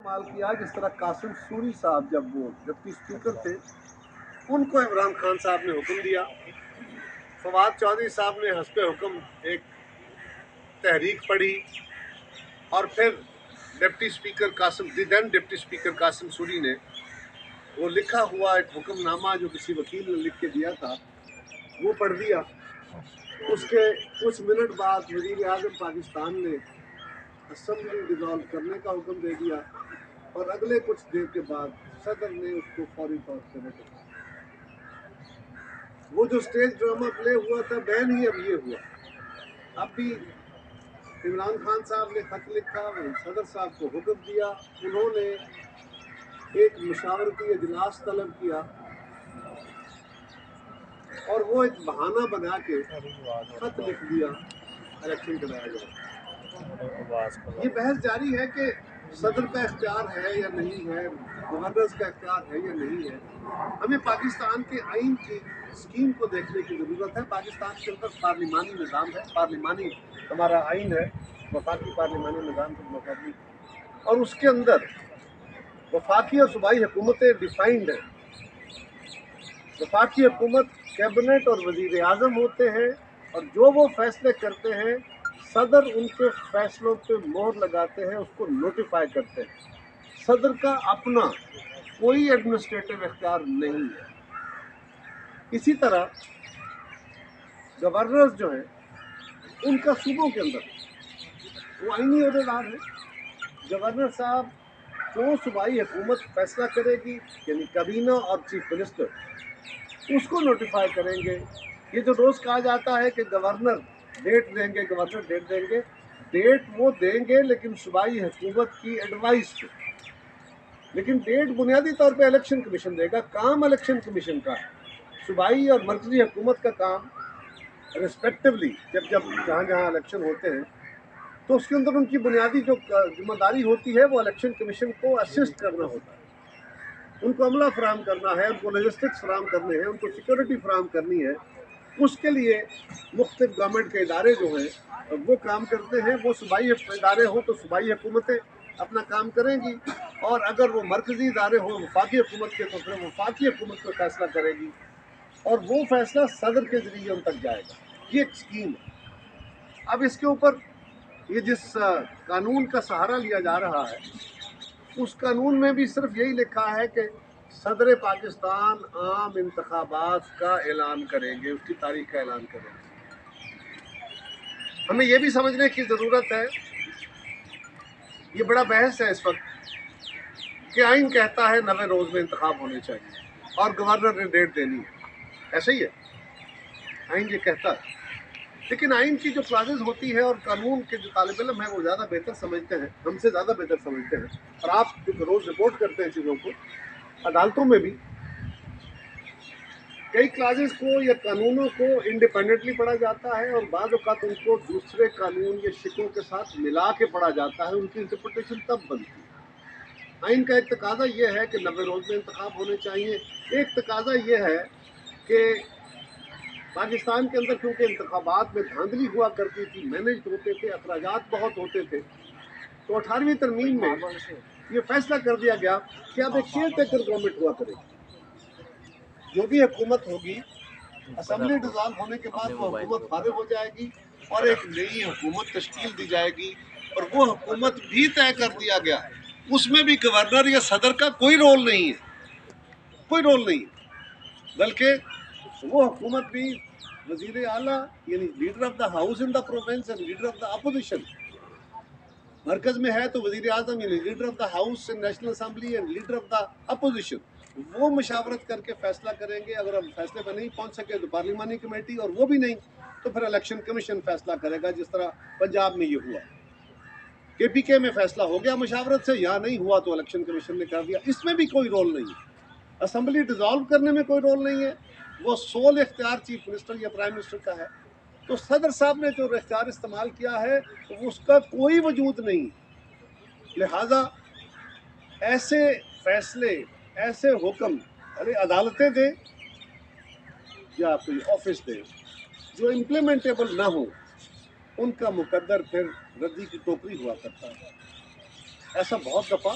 استعمال کیا جس طرح قاسم سوری صاحب جب وہ ڈپٹی اسپیکر تھے ان کو عمران خان صاحب نے حکم دیا، فواد چودھری صاحب نے حسب حکم ایک تحریک پڑھی اور پھر ڈپٹی اسپیکر قاسم سوری نے وہ لکھا ہوا ایک حکم نامہ جو کسی وکیل نے لکھ کے دیا تھا وہ پڑھ دیا۔ اس کے کچھ منٹ بعد وزیر اعظم پاکستان نے اسمبلی ڈیزالو کرنے کا حکم دے دیا اور اگلے کچھ دیر کے بعد صدر نے اس کو فوری طور پہ رکھا۔ وہ جو اسٹیج ڈرامہ پلے ہوا تھا بین ہی اب یہ ہوا۔ اب بھی عمران خان صاحب نے خط لکھا، صدر صاحب کو حکم دیا، انہوں نے ایک مشاورتی اجلاس طلب کیا اور وہ ایک بہانہ بنا کے خط لکھ دیا الیکشن کرایا جائے۔ یہ بحث جاری ہے کہ صدر کا اختیار ہے یا نہیں ہے، گورنرز کا اختیار ہے یا نہیں ہے۔ ہمیں پاکستان کے آئین کی اسکیم کو دیکھنے کی ضرورت ہے۔ پاکستان کے اندر پارلیمانی نظام ہے، پارلیمانی ہمارا آئین ہے، وفاقی پارلیمانی نظام کے مطابق، اور اس کے اندر وفاقی اور صوبائی حکومتیں ڈیفائنڈ ہیں۔ وفاقی حکومت کیبنٹ اور وزیر اعظم ہوتے ہیں اور جو وہ فیصلے کرتے ہیں صدر ان کے فیصلوں پہ مہر لگاتے ہیں، اس کو نوٹیفائی کرتے ہیں۔ صدر کا اپنا کوئی ایڈمنسٹریٹو اختیار نہیں ہے۔ اسی طرح گورنرز جو ہیں ان کا صوبوں کے اندر وہ آئینی عہدیدار ہیں۔ گورنر صاحب کو صوبائی حکومت فیصلہ کرے گی، یعنی کابینہ اور چیف منسٹر اس کو نوٹیفائی کریں گے۔ یہ جو روز کہا جاتا ہے کہ گورنر ڈیٹ دیں گے، گورنر ڈیٹ دیں گے، ڈیٹ وہ دیں گے لیکن صوبائی حکومت کی ایڈوائس پہ، لیکن ڈیٹ بنیادی طور پہ الیکشن کمیشن دے گا۔ کام الیکشن کمیشن کا ہے۔ صوبائی اور مرکزی حکومت کا کام ریسپیکٹولی جب جہاں جہاں الیکشن ہوتے ہیں تو اس کے اندر ان کی بنیادی جو ذمہ داری ہوتی ہے وہ الیکشن کمیشن کو اسسٹ کرنا ہوتا ہے، ان کو عملہ فراہم کرنا ہے، ان کو لاجسٹکس فراہم کرنے ہیں، ان کو سیکورٹی فراہم کرنی ہے۔ اس کے لیے مختلف گورنمنٹ کے ادارے جو ہیں وہ کام کرتے ہیں۔ وہ صوبائی ادارے ہوں تو صوبائی حکومتیں اپنا کام کریں گی، اور اگر وہ مرکزی ادارے ہوں وفاقی حکومت کے تو پھر وفاقی حکومت کو فیصلہ کرے گی اور وہ فیصلہ صدر کے ذریعے ان تک جائے گا۔ یہ ایک اسکیم ہے۔ اب اس کے اوپر یہ جس قانون کا سہارا لیا جا رہا ہے اس قانون میں بھی صرف یہی لکھا ہے کہ صدر پاکستان عام انتخابات کا اعلان کریں گے، اس کی تاریخ کا اعلان کریں گے۔ ہمیں یہ بھی سمجھنے کی ضرورت ہے، یہ بڑا بحث ہے اس وقت کہ آئین کہتا ہے 90 روز میں انتخاب ہونے چاہیے اور گورنر نے ڈیٹ دینی ہے، ایسا ہی ہے، آئین یہ کہتا ہے۔ لیکن آئین کی جو کلازز ہوتی ہے اور قانون کے جو طالب علم ہیں وہ زیادہ بہتر سمجھتے ہیں، ہم سے زیادہ بہتر سمجھتے ہیں، اور آپ جو روز رپورٹ کرتے ہیں چیزوں کو، عدالتوں میں بھی کئی کلازز کو یا قانونوں کو انڈیپینڈنٹلی پڑھا جاتا ہے اور بعض اوقات ان کو دوسرے قانون یا شکوں کے ساتھ ملا کے پڑھا جاتا ہے، ان کی انٹرپریٹیشن تب بنتی ہے۔ آئین کا ایک تقاضا یہ ہے کہ 90 روز میں انتخاب ہونے چاہیے۔ ایک تقاضا یہ ہے کہ پاکستان کے اندر کیونکہ انتخابات میں دھاندلی ہوا کرتی تھی، مینجڈ ہوتے تھے، اخراجات بہت ہوتے تھے، تو 18ویں ترمیم میں یہ فیصلہ کر دیا گیا کہ اب ایک کیئر ٹیکر گورنمنٹ ہوا کرے گی۔ جو بھی حکومت ہوگی اسمبلی ڈیزالو ہونے کے بعد وہ حکومت فارغ ہو جائے گی اور ایک نئی حکومت تشکیل دی جائے گی، اور وہ حکومت بھی طے کر دیا گیا، اس میں بھی گورنر یا صدر کا کوئی رول نہیں ہے، کوئی رول نہیں ہے، بلکہ وہ حکومت بھی وزیر اعلیٰ یعنی leader of the house in the province and leader of the opposition, مرکز میں ہے تو وزیر اعظم یعنی leader of the house in national assembly and leader of the opposition, وہ مشاورت کر کے فیصلہ کریں گے۔ اگر ہم فیصلے پہ نہیں پہنچ سکے تو پارلیمانی کمیٹی، اور وہ بھی نہیں تو پھر الیکشن کمیشن فیصلہ کرے گا، جس طرح پنجاب میں یہ ہوا۔ کے پی کے میں فیصلہ ہو گیا مشاورت سے، یہاں نہیں ہوا تو الیکشن کمیشن نے کر دیا۔ اس میں بھی کوئی رول نہیں ہے، اسمبلی ڈیزالو کرنے میں کوئی رول نہیں ہے، وہ سول اختیار چیف منسٹر یا پرائم منسٹر کا ہے۔ تو صدر صاحب نے جو اختیار استعمال کیا ہے اس کا کوئی وجود نہیں، لہذا ایسے فیصلے، ایسے حکم ارے عدالتیں دیں یا کوئی آفس دے جو امپلیمنٹیبل نہ ہو، ان کا مقدر پھر ردی کی ٹوکری ہوا کرتا ہے۔ ایسا بہت دفعہ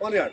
7:45।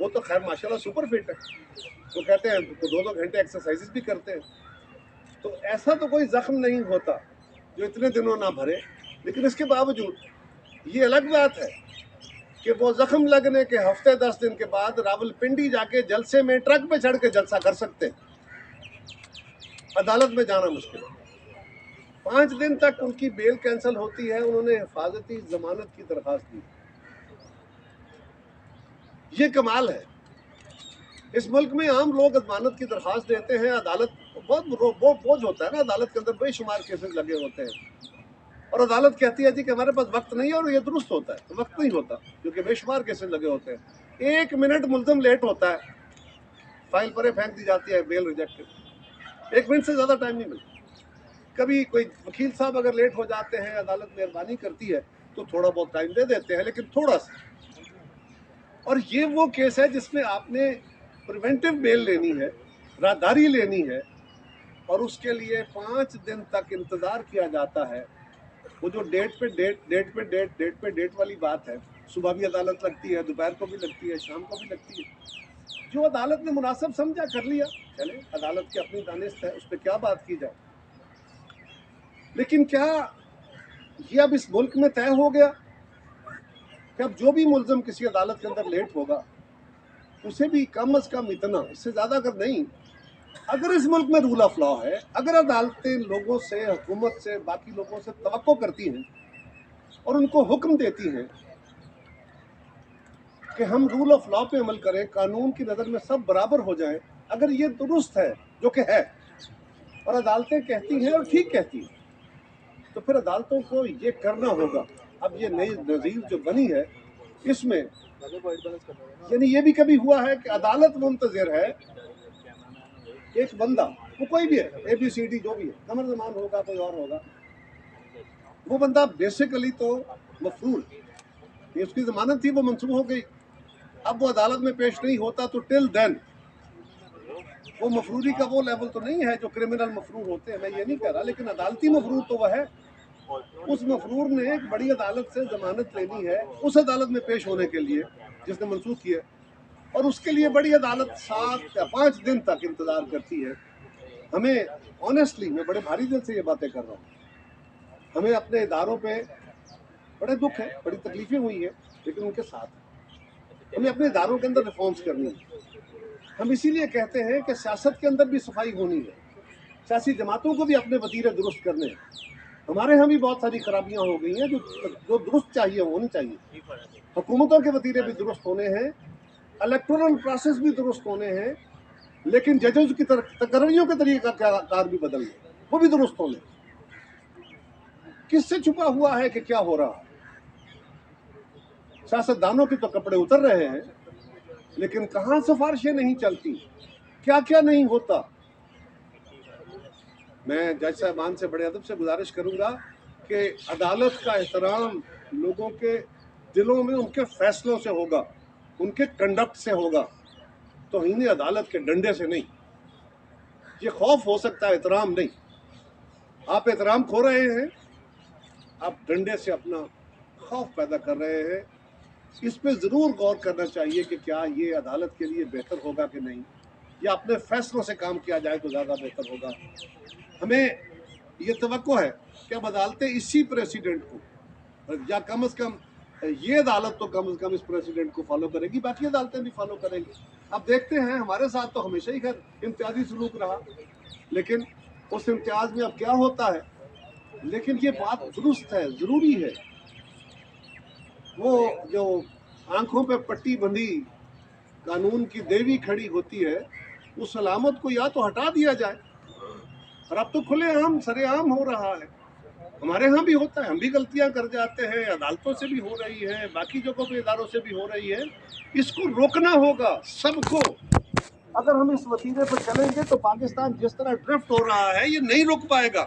وہ تو خیر ماشاءاللہ سپر فٹ ہے, وہ کہتے ہیں تو 2-2 گھنٹے ایکسرسائزز بھی کرتے ہیں. تو ایسا تو کوئی زخم نہیں ہوتا جو اتنے دنوں نہ بھرے. لیکن اس کے باوجود یہ الگ بات ہے کہ وہ زخم لگنے کے ہفتے 10 دن کے بعد راولپنڈی جا کے جلسے میں ٹرک پہ چڑھ کے جلسہ کر سکتے ہیں, عدالت میں جانا مشکل ہے. 5 دن تک ان کی بیل کینسل ہوتی ہے, انہوں نے حفاظتی ضمانت کی درخواست دی. یہ کمال ہے. اس ملک میں عام لوگ ضمانت کی درخواست دیتے ہیں, عدالت بہت بوجھ ہوتا ہے نا, عدالت کے اندر بے شمار کیسز لگے ہوتے ہیں, اور عدالت کہتی ہے جی کہ ہمارے پاس وقت نہیں ہے, اور یہ درست ہوتا ہے, وقت نہیں ہوتا کیونکہ بے شمار کیسز لگے ہوتے ہیں. 1 منٹ ملزم لیٹ ہوتا ہے, فائل پرے پھینک دی جاتی ہے, بیل ریجیکٹڈ. 1 منٹ سے زیادہ ٹائم نہیں ملتا. کبھی کوئی وکیل صاحب اگر لیٹ ہو جاتے ہیں, عدالت مہربانی کرتی ہے تو تھوڑا بہت ٹائم دے دیتے ہیں, لیکن تھوڑا سا. اور یہ وہ کیس ہے جس میں آپ نے پریونٹیو بیل لینی ہے, راہداری لینی ہے, اور اس کے لیے 5 دن تک انتظار کیا جاتا ہے. وہ جو ڈیٹ پہ ڈیٹ والی بات ہے, صبح بھی عدالت لگتی ہے, دوپہر کو بھی لگتی ہے, شام کو بھی لگتی ہے. جو عدالت نے مناسب سمجھا کر لیا, چلے عدالت کی اپنی دانست ہے, اس پہ کیا بات کی جائے. لیکن کیا یہ اب اس ملک میں طے ہو گیا کہ اب جو بھی ملزم کسی عدالت کے اندر لیٹ ہوگا اسے بھی کم از کم اتنا, اس سے زیادہ اگر نہیں, اگر اس ملک میں رول آف لا ہے, اگر عدالتیں لوگوں سے, حکومت سے, باقی لوگوں سے توقع کرتی ہیں اور ان کو حکم دیتی ہیں کہ ہم رول آف لا پہ عمل کریں, قانون کی نظر میں سب برابر ہو جائیں, اگر یہ درست ہے جو کہ ہے, اور عدالتیں کہتی ہیں اور ٹھیک کہتی ہیں, تو پھر عدالتوں کو یہ کرنا ہوگا. اب یہ نئی نظیر جو بنی ہے اس میں یعنی یہ بھی کبھی ہوا ہے کہ عدالت منتظر ہے ایک بندہ, وہ کوئی بھی ہے, ABCD جو بھی ہے, قمر زمان ہوگا, کوئی اور ہوگا, وہ بندہ بیسیکلی تو مفرور, یہ اس کی ضمانت تھی, وہ منسوخ ہو گئی. اب وہ عدالت میں پیش نہیں ہوتا تو ٹل دین وہ مفروری کا وہ لیول تو نہیں ہے جو کرمنل مفرور ہوتے ہیں, میں یہ نہیں کہہ رہا, لیکن عدالتی مفرور تو وہ ہے. اس مفرور نے ایک بڑی عدالت سے ضمانت لینی ہے اس عدالت میں پیش ہونے کے لیے جس نے منسوخ کیا, اور اس کے لیے بڑی عدالت 7 یا 5 دن تک انتظار کرتی ہے. ہمیں آنیسٹلی, میں بڑے بھاری دل سے یہ باتیں کر رہا ہوں, ہمیں اپنے اداروں پہ بڑے دکھ ہے, بڑی تکلیفیں ہوئی ہیں, لیکن ان کے ساتھ ہمیں اپنے اداروں کے اندر ریفارمز کرنی ہے. ہم اسی لیے کہتے ہیں کہ سیاست کے اندر بھی صفائی ہونی ہے, سیاسی جماعتوں کو بھی اپنے وتیرے درست کرنے ہیں. ہمارے ہاں بھی بہت ساری خرابیاں ہو گئی ہیں جو درست چاہیے ہونی چاہیے. حکومتوں کے وتیرے بھی درست ہونے ہیں, الیکٹورل پروسیس بھی درست ہونے ہیں, لیکن ججز کی تقرریوں کے طریقہ کار بھی بدلنے, وہ بھی درست ہونے. کس سے چھپا ہوا ہے کہ کیا ہو رہا ہے؟ سیاستدانوں کے تو کپڑے اتر رہے ہیں, لیکن کہاں سفارشیں نہیں چلتی, کیا کیا نہیں ہوتا. میں جج صاحبان سے بڑے ادب سے گزارش کروں گا کہ عدالت کا احترام لوگوں کے دلوں میں ان کے فیصلوں سے ہوگا, ان کے کنڈکٹ سے ہوگا, توہین عدالت کے ڈنڈے سے نہیں. یہ خوف ہو سکتا ہے, احترام نہیں. آپ احترام کھو رہے ہیں, آپ ڈنڈے سے اپنا خوف پیدا کر رہے ہیں. اس پہ ضرور غور کرنا چاہیے کہ کیا یہ عدالت کے لیے بہتر ہوگا کہ نہیں, یا اپنے فیصلوں سے کام کیا جائے تو زیادہ بہتر ہوگا. ہمیں یہ توقع ہے کہ اب عدالتیں اسی پریسیڈنٹ کو, یا کم از کم یہ عدالت تو کم از کم اس پریسیڈنٹ کو فالو کرے گی, باقی عدالتیں بھی فالو کریں گی. اب دیکھتے ہیں, ہمارے ساتھ تو ہمیشہ ہی خیر امتیازی سلوک رہا, لیکن اس امتیاز میں اب کیا ہوتا ہے. لیکن یہ بات درست ہے, ضروری ہے. وہ جو آنکھوں پہ پٹی بندھی قانون کی دیوی کھڑی ہوتی ہے, اس علامت کو یا تو ہٹا دیا جائے, اور اب تو کھلے عام سرے عام ہو رہا ہے. ہمارے ہاں بھی ہوتا ہے, ہم بھی غلطیاں کر جاتے ہیں, عدالتوں سے بھی ہو رہی ہے, باقی جگہوں پہ اداروں سے بھی ہو رہی ہے. اس کو روکنا ہوگا سب کو. اگر ہم اس وتیرے پر چلیں گے تو پاکستان جس طرح ڈرفٹ ہو رہا ہے یہ نہیں رک پائے گا.